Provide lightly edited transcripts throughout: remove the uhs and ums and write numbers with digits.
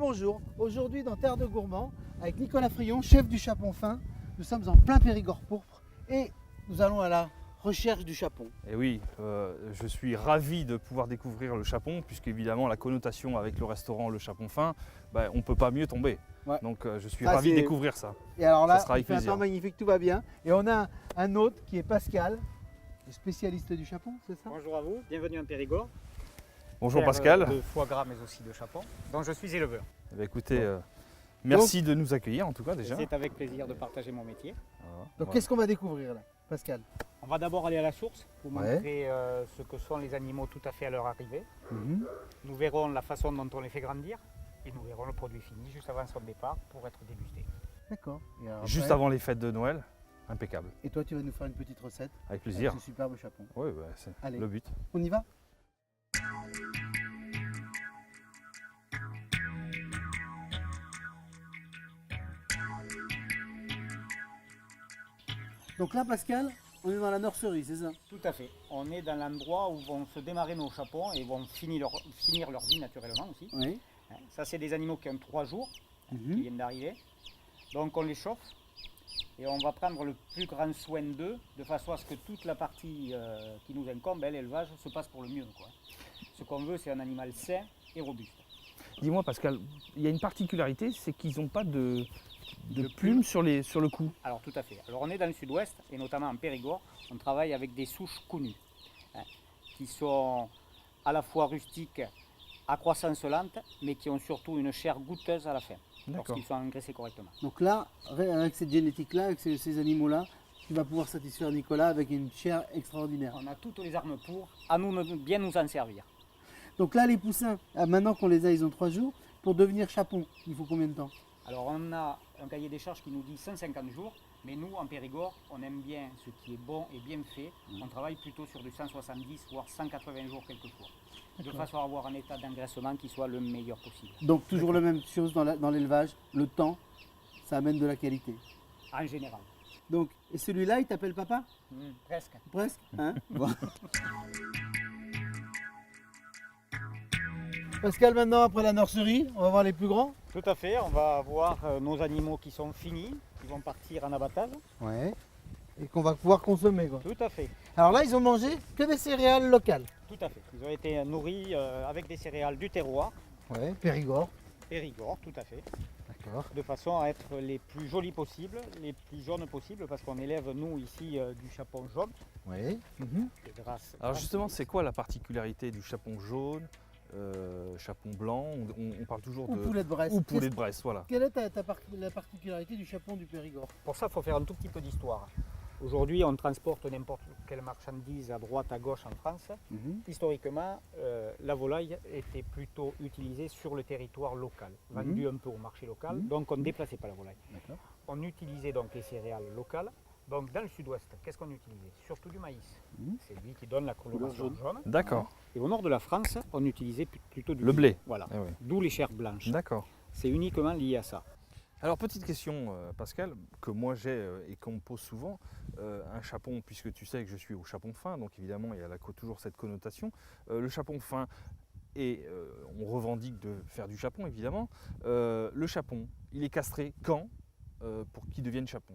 bonjour, aujourd'hui dans Terre de Gourmands, avec Nicolas Frion, chef du Chapon fin, nous sommes en plein Périgord pourpre et nous allons à la recherche du chapon. Et oui, je suis ravi de pouvoir découvrir le chapon, puisque évidemment la connotation avec le restaurant Le Chapon fin, on ne peut pas mieux tomber. Ouais. Donc je suis ravi de découvrir ça. Et alors là, sera il avec fait un plaisir. temps magnifique, tout va bien. Et on a un autre qui est Pascal, le spécialiste du chapon, c'est ça? Bonjour à vous, bienvenue en Périgord. Bonjour Terre, Pascal. De foie gras mais aussi de chapon. Donc je suis éleveur. Eh bien, écoutez, merci de nous accueillir en tout cas déjà. C'est avec plaisir de partager mon métier. Voilà. Donc qu'est-ce qu'on va découvrir là, Pascal? On va d'abord aller à la source pour Ouais. montrer ce que sont les animaux tout à fait à leur arrivée. Mhm. Nous verrons la façon dont on les fait grandir et nous verrons le produit fini juste avant son départ pour être dégusté. D'accord. Et alors Juste après- avant les fêtes de Noël, impeccable. Et toi, tu vas nous faire une petite recette Avec avec plaisir. ce superbe chapon. Oui, c'est Allez. le but. On y va? Donc là, Pascal, on est dans la nurserie, c'est ça? Tout à fait. On est dans l'endroit où vont se démarrer nos chapons et vont finir leur vie naturellement aussi. Oui. Ça, c'est des animaux qui ont 3 jours, qui Mhm. viennent d'arriver. Donc on les chauffe et on va prendre le plus grand soin d'eux de façon à ce que toute la partie qui nous incombe, l'élevage, se passe pour le mieux, quoi. Ce qu'on veut, c'est un animal sain et robuste. Dis-moi Pascal, il y a une particularité, c'est qu'ils n'ont pas de De plumes sur le cou. Alors tout à fait. Alors on est dans le sud-ouest et notamment en Périgord, on travaille avec des souches connues, qui sont à la fois rustiques, à croissance lente, mais qui ont surtout une chair goûteuse à la fin, D'accord. lorsqu'ils sont engraissés correctement. Donc là, avec cette génétique-là, avec ces animaux-là, tu vas pouvoir satisfaire Nicolas avec une chair extraordinaire. On a toutes les armes pour, à nous de bien nous en servir. Donc là, les poussins, maintenant qu'on les a, ils ont 3 jours. Pour devenir chapon, il faut combien de temps? Alors on a un cahier des charges qui nous dit 150 jours, mais nous en Périgord, on aime bien ce qui est bon et bien fait. On travaille plutôt sur du 170 voire 180 jours quelquefois, de D'accord. façon à avoir un état d'engraissement qui soit le meilleur possible. Donc toujours la même chose dans l'élevage, le temps, ça amène de la qualité. En général. Donc, et celui-là, il t'appelle papa? Presque. Presque, hein? Bon. Pascal, maintenant, après la nurserie, on va voir les plus grands. Tout à fait, on va avoir nos animaux qui sont finis, qui vont partir en abattage. Ouais. Et qu'on va pouvoir consommer, quoi. Tout à fait, Alors là, ils ont mangé que des céréales locales. tout à fait. Ils ont été nourris avec des céréales du terroir, Ouais. Périgord. Périgord, tout à fait, D'accord. de façon à être les plus jolis possibles, les plus jaunes possibles, parce qu'on élève, nous, ici, du chapon jaune. Ouais. Et grâce- Alors grâce- justement, c'est quoi la particularité du chapon jaune, chapon blanc? On parle toujours Ou de... poulet de Brest. Ou poulet de Brest, voilà. Quelle est la particularité du chapon du Périgord? Pour ça, il faut faire un tout petit peu d'histoire. Aujourd'hui, on transporte n'importe quelle marchandise à droite, à gauche en France. Historiquement, la volaille était plutôt utilisée sur le territoire local, vendue un peu au marché local, donc on ne déplaçait pas la volaille. D'accord. On utilisait donc les céréales locales. Donc dans le sud-ouest, qu'est-ce qu'on utilisait? Surtout du maïs. C'est lui qui donne la coloration jaune. D'accord. Et au nord de la France, on utilisait plutôt du Le blé. Voilà. Eh oui. D'où les chairs blanches. D'accord. C'est uniquement lié à ça. Alors petite question Pascal, que moi j'ai et qu'on me pose souvent, un chapon, puisque tu sais que je suis au chapon fin, donc évidemment il y a toujours cette connotation, le chapon fin, et on revendique de faire du chapon évidemment, le chapon, il est castré quand pour qu'il devienne chapon?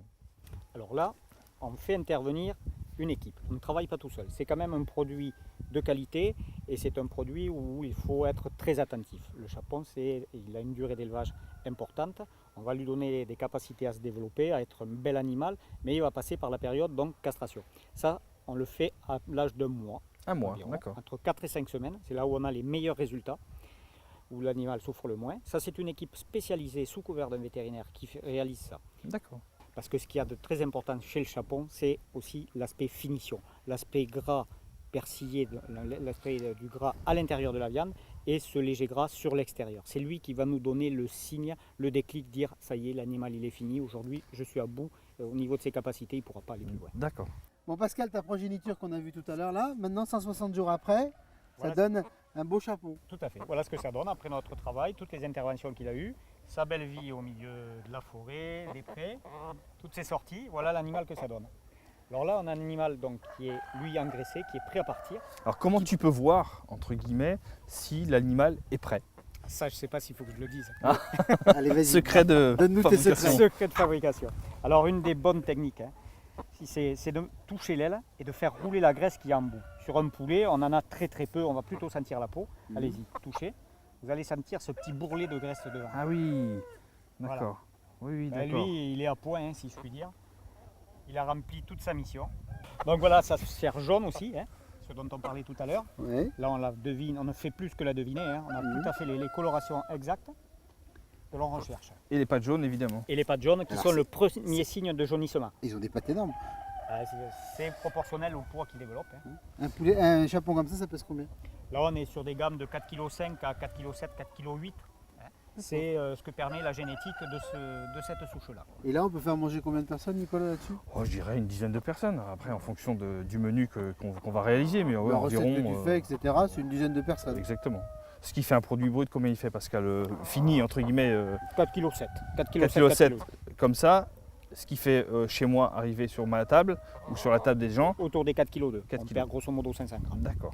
Alors là, on fait intervenir une équipe. On ne travaille pas tout seul. C'est quand même un produit de qualité et c'est un produit où il faut être très attentif. Le chapon, il a une durée d'élevage importante. On va lui donner des capacités à se développer, à être un bel animal, mais il va passer par la période donc castration. Ça, on le fait à l'âge d'un mois. Un mois, environ, d'accord. entre 4 et 5 semaines. C'est là où on a les meilleurs résultats, où l'animal souffre le moins. Ça, c'est une équipe spécialisée sous couvert d'un vétérinaire qui réalise ça. D'accord. Parce que ce qu'il y a de très important chez le chapon, c'est aussi l'aspect finition, l'aspect gras persillé, l'aspect du gras à l'intérieur de la viande et ce léger gras sur l'extérieur. C'est lui qui va nous donner le signe, le déclic, dire ça y est, l'animal il est fini, aujourd'hui je suis à bout, au niveau de ses capacités, il ne pourra pas aller plus loin. D'accord. Bon, Pascal, ta progéniture qu'on a vue tout à l'heure, là, maintenant 160 jours après, ça Voilà. donne un beau chapon. Tout à fait. Voilà ce que ça donne après notre travail, toutes les interventions qu'il a eues, sa belle vie au milieu de la forêt, des prés, toutes ses sorties, voilà l'animal que ça donne. Alors là, on a un animal donc, qui est lui engraissé, qui est prêt à partir. Alors comment tu peux voir, entre guillemets, si l'animal est prêt? Ça, je ne sais pas s'il faut que je le dise. Allez, vas-y. Secret de Donne-nous tes fabrication. secrets. Secret de fabrication. Alors, une des bonnes techniques, hein, c'est de toucher l'aile et de faire rouler la graisse qui est en bout. Sur un poulet, on en a très très peu, on va plutôt sentir la peau. Allez-y, touchez. Vous allez sentir ce petit bourrelet de graisse devant. Ah oui, d'accord. Oui, Ben, d'accord. lui, il est à point, hein, si je puis dire. Il a rempli toute sa mission. Donc voilà, ça se sert jaune aussi, hein, ce dont on parlait tout à l'heure. Ouais. Là, on la devine, on ne fait plus que la deviner. Hein. On a tout à fait les colorations exactes que l'on recherche. Et les pattes jaunes, évidemment. Et les pattes jaunes qui Alors, sont c'est- le premier signe de jaunissement. Ils ont des pattes énormes. C'est proportionnel au poids qu'ils développent. Hein. Un chapon comme ça pèse combien? Là, on est sur des gammes de 4,5 kg à 4,7 kg, 4,8 kg. C'est ce que permet la génétique de cette souche-là. Et là, on peut faire manger combien de personnes, Nicolas, là-dessus? Oh, je dirais une dizaine de personnes. Après, en fonction du menu qu'on va réaliser, mais ouais, La recette environ. que tu fais, etc., c'est une dizaine de personnes. Exactement. Ce qui fait un produit brut, combien il fait, Pascal? Fini, entre guillemets, 4,7 kg. 4,7 kg. Comme ça, ce qui fait chez moi arriver sur ma table ou sur la table des gens. Autour des 4,2 kg. 4 On kilos. perd grosso modo 500 grammes. D'accord.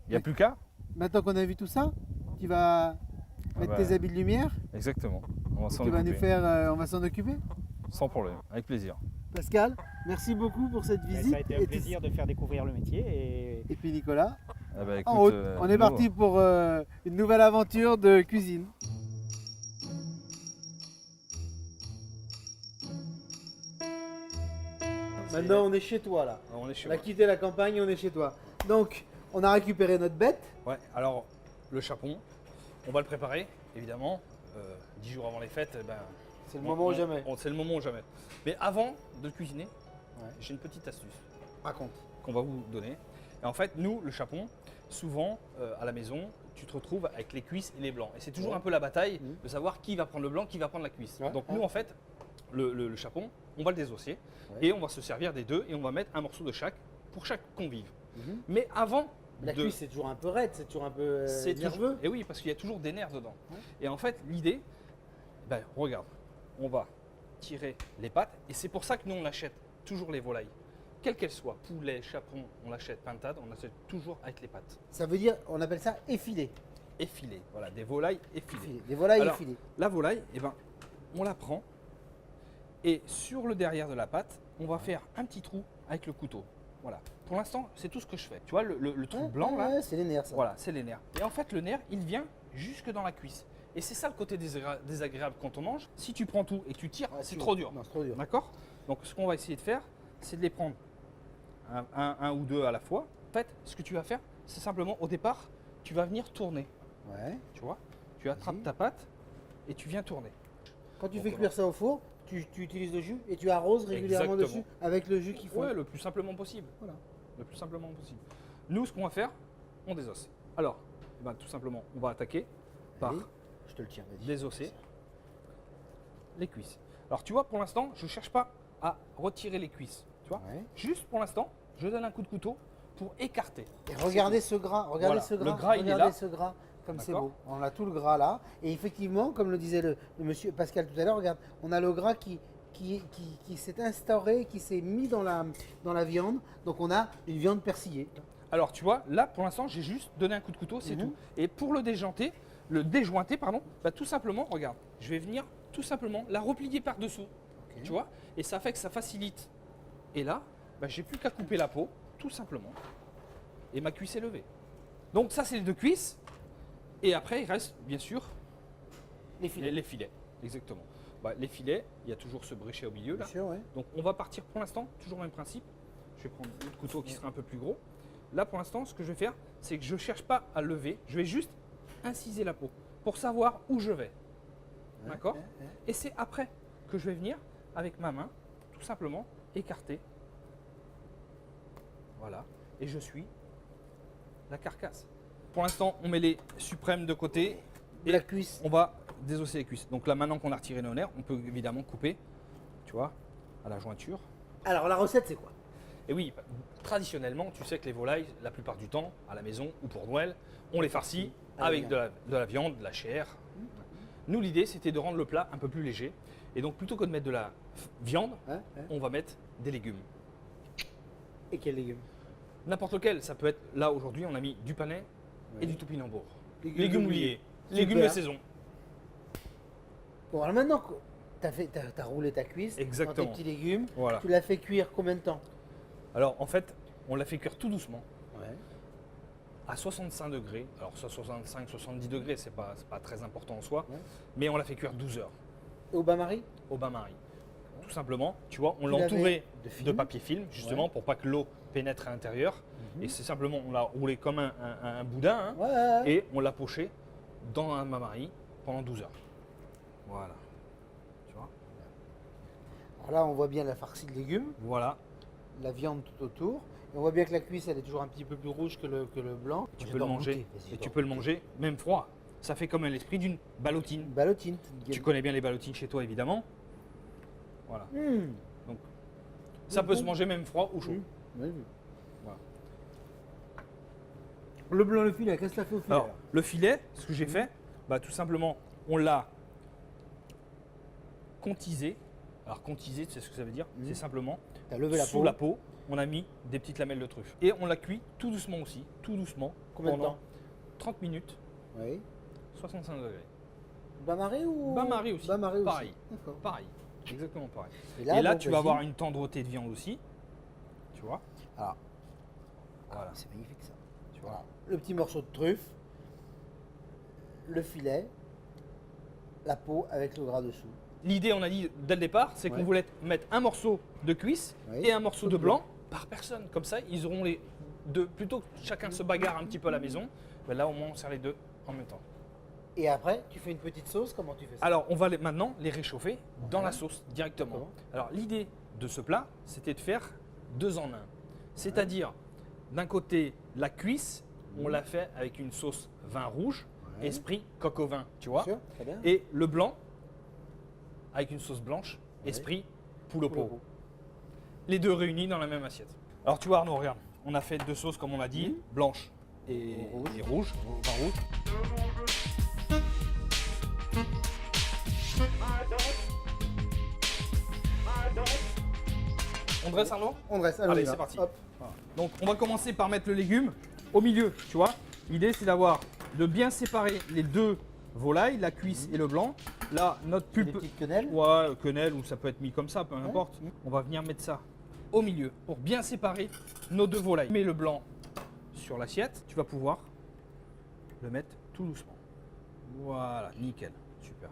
Il n'y a plus qu'à? Maintenant qu'on a vu tout ça, tu vas mettre bah, tes habits de lumière, Exactement. On va s'en tu vas nous occuper. faire, on va s'en occuper. Sans problème, avec plaisir. Pascal, merci beaucoup pour cette Ben, visite. ça a été un plaisir de faire découvrir le métier. Et puis Nicolas, Ah bah, en écoute, route. On est nous, parti pour une nouvelle aventure de cuisine. Maintenant, on est chez toi là. On est chez On a moi. quitté la campagne, on est chez toi. Donc, on a récupéré notre bête. Ouais, alors le chapon, on va le préparer, évidemment. 10 jours avant les fêtes, ben, C'est le moment ou jamais. C'est le moment ou jamais. Mais avant de le cuisiner, Ouais. j'ai une petite astuce Raconte. qu'on va vous donner. Et en fait, nous, le chapon, souvent à la maison, tu te retrouves avec les cuisses et les blancs. Et c'est toujours Ouais. un peu la bataille Mhm. de savoir qui va prendre le blanc, qui va prendre la cuisse. Ouais. Donc Ouais. nous, en fait, le chapon, on va le désosser Ouais. et on va se servir des deux et on va mettre un morceau de chaque pour chaque convive. Mhm. Mais avant La de... cuisse, c'est toujours un peu raide, c'est toujours un peu C'est nerveux. Et oui, parce qu'il y a toujours des nerfs dedans. Ouais. Et en fait, l'idée, ben, regarde, on va tirer les pattes, et c'est pour ça que nous, on achète toujours les volailles. Quelles qu'elles soient, poulet, chapon, on l'achète pintade, on achète toujours avec les pattes. Ça veut dire, on appelle ça effilé. Effilées, voilà, des volailles effilées. Effilé. Des volailles Alors, effilées. La volaille, eh ben, on la prend, et sur le derrière de la patte, on va faire un petit trou avec le couteau. Voilà. Pour l'instant, c'est tout ce que je fais. Tu vois, le trou blanc là, Ouais, c'est les nerfs ça. voilà, c'est les nerfs. Et en fait, le nerf, il vient jusque dans la cuisse. Et c'est ça le côté désagréable quand on mange. Si tu prends tout et que tu tires, Ouais, c'est trop dur. Non, c'est trop dur. D'accord? Donc, ce qu'on va essayer de faire, c'est de les prendre un ou deux à la fois. En fait, ce que tu vas faire, c'est simplement, au départ, tu vas venir tourner. Ouais. Tu vois? Tu attrapes Vas-y. ta patte et tu viens tourner. Quand tu Donc, fais voilà. cuire ça au four, tu utilises le jus et tu arroses régulièrement Exactement. dessus avec le jus qu'il faut. Ouais, le plus simplement possible. Voilà. Le plus simplement possible. Nous, ce qu'on va faire, on désosse. Alors, ben, tout simplement, on va attaquer par Allez, je te le tiens, vas-y. désosser les cuisses. Alors tu vois, pour l'instant, je ne cherche pas à retirer les cuisses. Tu vois, Ouais. juste pour l'instant, je donne un coup de couteau pour écarter. Et regardez ce gras, regardez Voilà. ce gras. Le gras, il est regardez là. ce gras, comme c'est D'accord. beau. On a tout le gras là. Et effectivement, comme le disait le monsieur Pascal tout à l'heure, regarde, on a le gras qui s'est instauré, qui s'est mis dans la viande. Donc on a une viande persillée. Alors tu vois, là pour l'instant, j'ai juste donné un coup de couteau, c'est Mhm. tout. Et pour le déjointer, bah, tout simplement, regarde, je vais venir tout simplement la replier par-dessous. Ok. Tu vois, et ça fait que ça facilite. Et là, bah, j'ai plus qu'à couper la peau, tout simplement. Et ma cuisse est levée. Donc ça, c'est les deux cuisses. Et après, il reste, bien sûr, Les filets. les filets. Exactement. Bah, les filets, il y a toujours ce bréchet au milieu là. Bien sûr, ouais. Donc on va partir pour l'instant, toujours le même principe. Je vais prendre l'autre couteau qui sera un peu plus gros. Là pour l'instant, ce que je vais faire, c'est que je ne cherche pas à lever, je vais juste inciser la peau pour savoir où je vais. Ouais, D'accord? ouais, ouais. Et c'est après que je vais venir, avec ma main, tout simplement, écarter. Voilà. Et je suis la carcasse. Pour l'instant, on met les suprêmes de côté. Et La cuisse. on va désosser les cuisses. Donc là, maintenant qu'on a retiré nos nerfs, on peut évidemment couper, tu vois, à la jointure. Alors la recette, c'est quoi? Et oui, traditionnellement, tu sais que les volailles, la plupart du temps, à la maison ou pour Noël, on les farcit À la avec viande. de la viande, de la chair. Nous, l'idée, c'était de rendre le plat un peu plus léger. Et donc, plutôt que de mettre de la viande, Hein, hein. on va mettre des légumes. Et quels légumes? N'importe lequel, ça peut être, là aujourd'hui, on a mis du panais et du topinambour. Légumes Légumes oubliés. légumes de saison. Bon, alors maintenant que t'as roulé ta cuisse dans Exactement. tes petits légumes, Voilà. tu l'as fait cuire combien de temps? Alors en fait, on l'a fait cuire tout doucement, Ouais. à 65 degrés. Alors ça 65, 70 degrés, c'est pas très important en soi, Ouais. mais on l'a fait cuire 12 heures Et au bain-marie? au bain-marie. Tout simplement, tu vois, on Tu l'a l'avais entouré de film. de papier film, justement, pour pas que l'eau pénètre à l'intérieur. Mhm. Et c'est simplement, on l'a roulé comme un boudin, hein, Ouais, ouais, ouais. et on l'a poché dans un bain-marie pendant 12 heures. Voilà. Tu vois? Alors là, on voit bien la farcie de légumes, Voilà. la viande tout autour. Et on voit bien que la cuisse, elle est toujours un petit peu plus rouge que le blanc. Tu peux J'adore le manger, goûter, vas-y, et tu j'adore peux le goûter. manger même froid. Ça fait comme l'esprit d'une ballotine. Une ballotine. Tu connais bien les ballotines chez toi, évidemment. Voilà. Mmh. Ça peut bon. se manger même froid ou chaud. Mmh. Oui, oui. Voilà. Le blanc, le filet, qu'est-ce que ça fait au filet? Alors, le filet, ce que j'ai fait, bah, tout simplement, on l'a contisé. Alors, contisé, tu sais ce que ça veut dire? Mhm. C'est simplement T'as levé la sous peau. la peau, on a mis des petites lamelles de truffe. Et on l'a cuit tout doucement aussi, tout doucement, Combien de pendant temps? 30 minutes, Oui. 65 degrés. Bain-marie ou Bain-marie aussi. Bain-marie aussi. Pareil. D'accord. Pareil, exactement pareil. Et Et là, bon, tu vas vas-y. avoir une tendreté de viande aussi, tu vois. Alors, Voilà. c'est magnifique ça. Tu vois. Voilà. Le petit morceau de truffe, le filet, la peau avec le gras dessous. L'idée, on a dit dès le départ, c'est qu'on Ouais. voulait mettre un morceau de cuisse Oui. et un morceau de blanc par personne. Comme ça, ils auront les deux. Plutôt que chacun se bagarre un petit peu à la maison, ben là, au moins, on sert les deux en même temps. Et après, tu fais une petite sauce, comment tu fais ça? Alors, on va maintenant les réchauffer dans Ouais. la sauce directement. D'accord. Alors, l'idée de ce plat, c'était de faire 2 en 1. C'est-à-dire, d'un côté, la cuisse, on l'a fait avec une sauce vin rouge, Ouais. esprit coq au vin, tu vois. Sûr, très bien. Et le blanc, avec une sauce blanche, Ouais. esprit poule au Pour le pot. coup. Les deux réunis dans la même assiette. Alors tu vois Arnaud, regarde, on a fait 2 sauces comme on l'a dit, blanche et Rouge. et rouge, vin rouge. On dresse Arnaud? On dresse. Allez, on y va. c'est parti. Hop. Voilà. Donc on va commencer par mettre le légume au milieu, tu vois. L'idée c'est de bien séparer les deux volailles, la cuisse et le blanc. Là, notre Des pulpe, petites quenelles. ouais, quenelle ou ça peut être mis comme ça, peu importe. On va venir mettre ça au milieu pour bien séparer nos deux volailles. Mets le blanc sur l'assiette, tu vas pouvoir le mettre tout doucement. Voilà, nickel, super.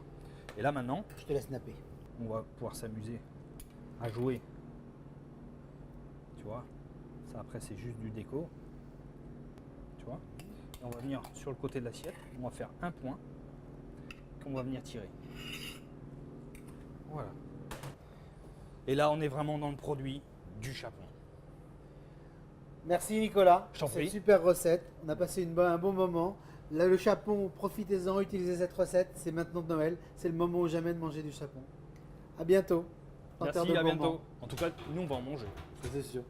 Et là maintenant, Je te laisse napper. on va pouvoir s'amuser à jouer. Tu vois, ça après c'est juste du déco. Tu vois. Et on va venir sur le côté de l'assiette, on va faire un point qu'on va venir tirer. Voilà. Et là on est vraiment dans le produit du chapon. Merci Nicolas. Je t'en C'est prie. une super recette. On a passé un bon moment. Là, le chapon, profitez-en, utilisez cette recette. C'est maintenant de Noël. C'est le moment ou jamais de manger du chapon. À bientôt. En terre Merci, de à gourmand. bientôt. En tout cas, nous on va en manger. C'est sûr.